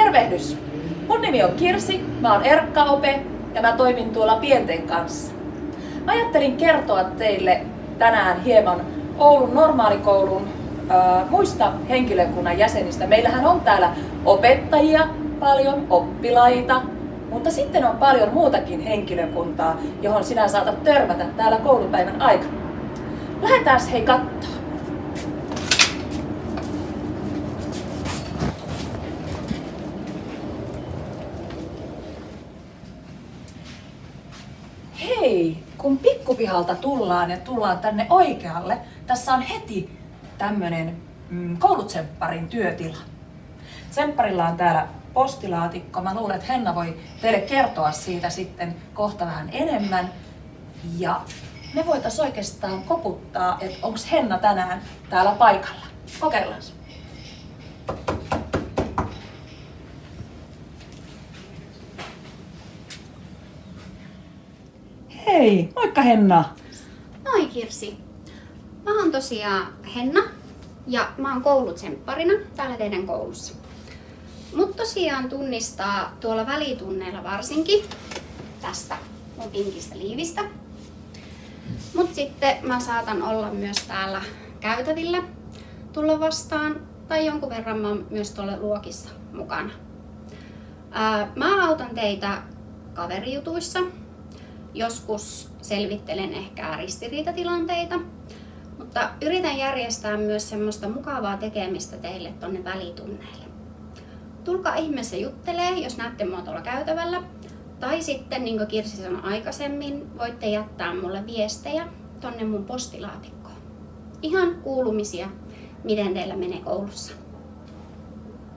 Tervehdys! Mun nimi on Kirsi, mä oon Erkka-ope ja mä toimin tuolla pienten kanssa. Mä ajattelin kertoa teille tänään hieman Oulun normaalikoulun muista henkilökunnan jäsenistä. Meillähän on täällä opettajia, paljon oppilaita, mutta sitten on paljon muutakin henkilökuntaa, johon sinä saatat törmätä täällä koulupäivän aikana. Lähdetään hei kattoo. Hei, kun pikkupihalta tullaan ja tullaan tänne oikealle, tässä on heti tämmönen koulutsempparin työtila. Tsempparilla on täällä postilaatikko. Mä luulen, että Henna voi teille kertoa siitä sitten kohta vähän enemmän. Ja me voitais oikeastaan koputtaa, että onks Henna tänään täällä paikalla. Kokeillaan. Hei, moikka Henna! Moi Kirsi. Mä oon tosiaan Henna ja mä oon koulutsempparina täällä teidän koulussa. Mut tosiaan tunnistaa tuolla välitunneilla varsinkin tästä mun pinkistä liivistä. Mut sitten mä saatan olla myös täällä käytävillä tulla vastaan tai jonkun verran mä oon myös tuolla luokissa mukana. Mä autan teitä kaverijutuissa. Joskus selvittelen ehkä ristiriitatilanteita, mutta yritän järjestää myös semmoista mukavaa tekemistä teille tonne välitunneille. Tulkaa ihmeessä juttelee, jos näette mua tuolla käytävällä. Tai sitten, niin kuin Kirsi sanoi aikaisemmin, voitte jättää mulle viestejä tonne mun postilaatikkoon. Ihan kuulumisia, miten teillä menee koulussa.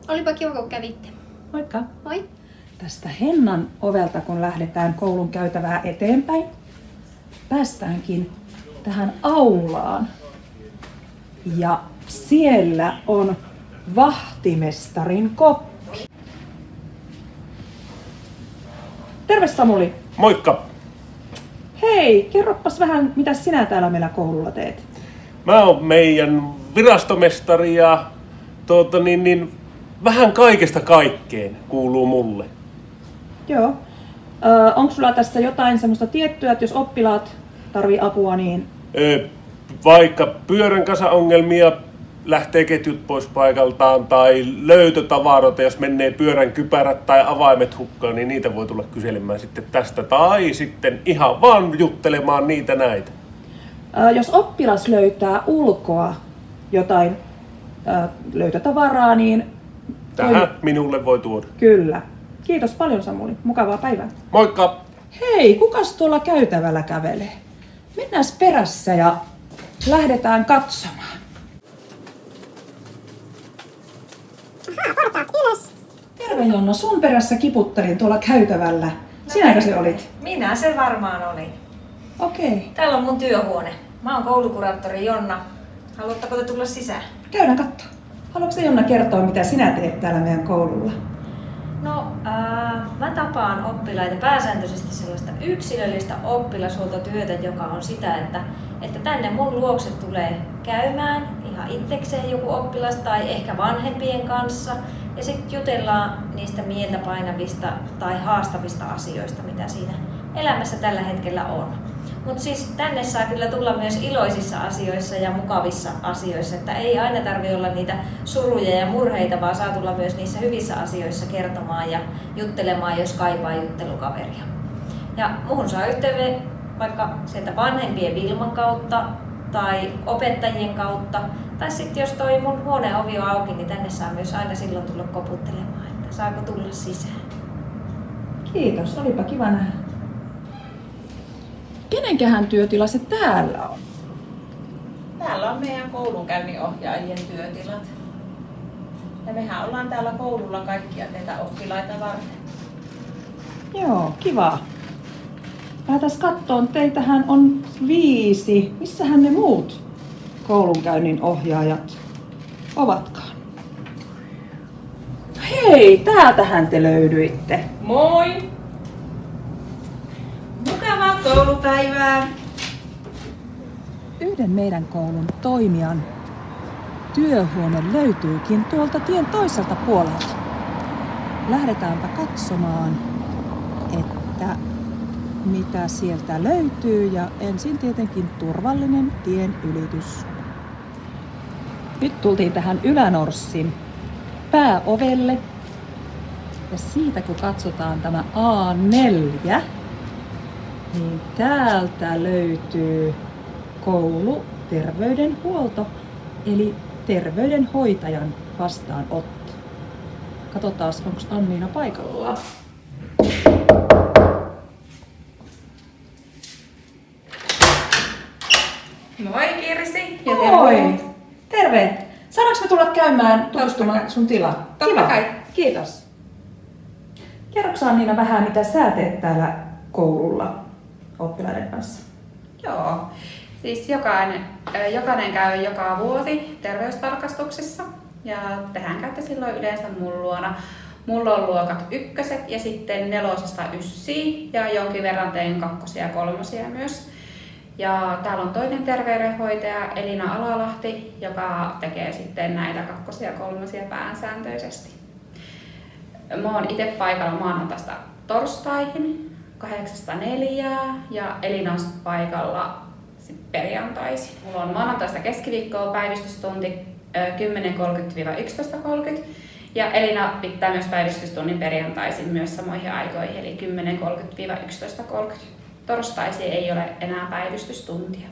Olipa kiva, kun kävitte. Moikka! Moi! Tästä Hennan ovelta, kun lähdetään koulun käytävää eteenpäin, päästäänkin tähän aulaan. Ja siellä on vahtimestarin koppi. Terve Samuli! Moikka! Hei, kerropas vähän, mitä sinä täällä meillä koululla teet? Mä oon meidän virastomestari ja vähän kaikesta kaikkeen kuuluu mulle. Joo. Onko sulla tässä jotain semmoista tiettyä, että jos oppilaat tarvii apua, niin... Vaikka pyörän kanssa ongelmia, lähtee ketjut pois paikaltaan tai löytötavaroita, jos menee pyörän kypärät tai avaimet hukkaan, niin niitä voi tulla kyselemään sitten tästä. Tai sitten ihan vaan juttelemaan niitä näitä. Jos oppilas löytää ulkoa jotain löytötavaraa, niin... Tähän minulle voi tuoda. Kyllä. Kiitos paljon Samuli. Mukavaa päivää. Moikka! Hei, kukas tuolla käytävällä kävelee? Mennään perässä ja lähdetään katsomaan. Terve Jonna, sun perässä kiputtelin tuolla käytävällä. Sinäkö se olit? Minä se varmaan olin. Okei. Täällä on mun työhuone. Mä oon koulukuraattori Jonna. Haluatteko te tulla sisään? Käydään katsoa. Haluatko Jonna kertoa, mitä sinä teet täällä meidän koululla? No, mä tapaan oppilaita pääsääntöisesti sellaista yksilöllistä oppilashuoltotyötä, joka on sitä, että tänne mun luokse tulee käymään ihan itsekseen joku oppilas tai ehkä vanhempien kanssa. Ja sitten jutellaan niistä mieltä painavista tai haastavista asioista, mitä siinä elämässä tällä hetkellä on. Mutta siis tänne saa kyllä tulla myös iloisissa asioissa ja mukavissa asioissa, että ei aina tarvitse olla niitä suruja ja murheita, vaan saa tulla myös niissä hyvissä asioissa kertomaan ja juttelemaan, jos kaipaa juttelukaveria. Ja muhun saa yhteyden vaikka sieltä vanhempien Vilman kautta tai opettajien kautta, tai sitten jos toi mun huoneen ovi on auki, niin tänne saa myös aina silloin tulla koputtelemaan, että saako tulla sisään. Kiitos, olipa kiva nähdä. Kenenkähän työtila se täällä on? Täällä on meidän koulunkäynninohjaajien työtilat. Ja mehän ollaan täällä koululla kaikkia teitä oppilaita varten. Joo, kiva. Lähdetään kattoon. Teitähän on 5. Missähän ne muut koulunkäynnin ohjaajat ovatkaan? Hei, täältähän te löydyitte. Moi! Mukavaa koulupäivää! Yhden meidän koulun toimijan työhuone löytyykin tuolta tien toiselta puolelta. lähdetäänpä katsomaan, että mitä sieltä löytyy, ja ensin tietenkin turvallinen tien ylitys. Nyt tultiin tähän Ylänorssin pääovelle, ja siitä kun katsotaan tämä A4, niin täältä löytyy koulu terveydenhuolto, eli terveydenhoitajan vastaanotto. Katsotaan, onko Anniina paikalla. Moi Kirsi! Moi! Terve! Saadaanko me tulla käymään tutustumaan sun tilaan? Totta kai. Kiitos. Kerroksä Anniina vähän, mitä sä teet täällä koululla oppilaiden kanssa? Joo. Siis jokainen käy joka vuosi terveystarkastuksissa ja tehän käytte silloin yleensä mun luona. Mulla on luokat 1 ja sitten 4–9 ja jonkin verran teen 2 ja 3 myös. Ja täällä on toinen terveydenhoitaja Elina Alalahti, joka tekee sitten näitä 2 ja 3 pääsääntöisesti. Mä oon itse paikalla maanantaista torstaihin 8–4 ja Elina on paikalla perjantaisin. Mulla on maanantaista keskiviikkoa päivystystunti 10:30–11:30 ja Elina pitää myös päivystystunnin perjantaisin myös samoihin aikoihin eli 10:30–11:30. Torstaisin ei ole enää päivystystuntia.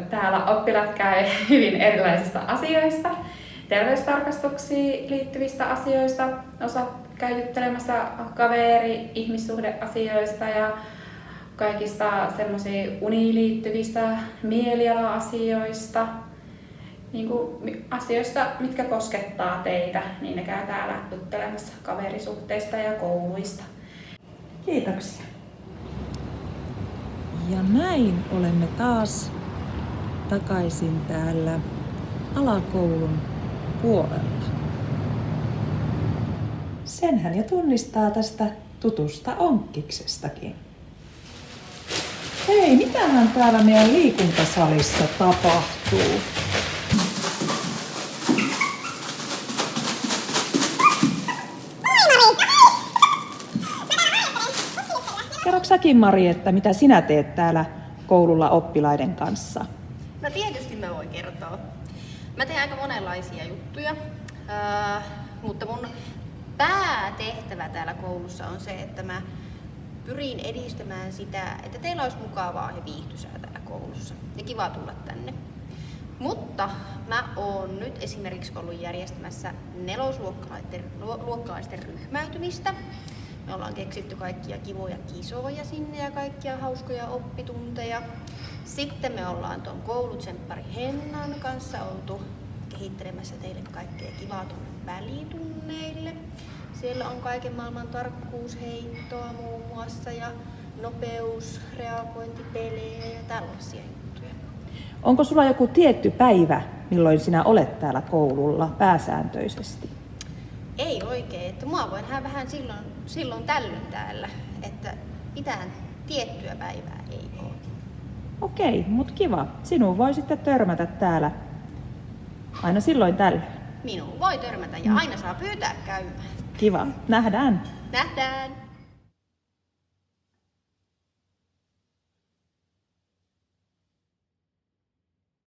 Täällä oppilaat käy hyvin erilaisista asioista, terveystarkastuksiin liittyvistä asioista, osa käy juttelemässä ihmissuhdeasioista ja kaikista semmoisiin uniin liittyvistä mieliala-asioista, niin kuin asioista, mitkä koskettaa teitä, niin ne käy täällä juttelemassa kaverisuhteista ja kouluista. Kiitoksia. Ja näin olemme taas takaisin täällä alakoulun puolella. Senhän jo tunnistaa tästä tutusta onkkiksestakin. Hei, mitähän täällä meidän liikuntasalissa tapahtuu? Kerroks säkin, Mari, että mitä sinä teet täällä koululla oppilaiden kanssa? No tietysti mä voin kertoa. Mä teen aika monenlaisia juttuja, mutta mun päätehtävä täällä koulussa on se, että mä pyrin edistämään sitä, että teillä olisi mukavaa ja viihtyisää täällä koulussa ja kiva tulla tänne. Mutta mä oon nyt esimerkiksi ollut järjestämässä 4-luokkalaisten ryhmäytymistä. Me ollaan keksitty kaikkia kivoja kisoja sinne ja kaikkia hauskoja oppitunteja. Sitten me ollaan tuon koulutsemppari Hennan kanssa oltu kehittelemässä teille kaikkea kivaa tuonne välitunneille. Siellä on kaiken maailman tarkkuusheittoa muun muassa ja nopeusreagointipelejä ja tällaisia juttuja. Onko sulla joku tietty päivä, milloin sinä olet täällä koululla pääsääntöisesti? Ei oikein, että mua voi nähdä vähän silloin tällöin täällä, että mitään tiettyä päivää ei ole. Okei, mut kiva. Sinun voi sitten törmätä täällä aina silloin tällöin. Minuun voi törmätä ja aina saa pyytää käymään. Kiva. Nähdään. Nähdään!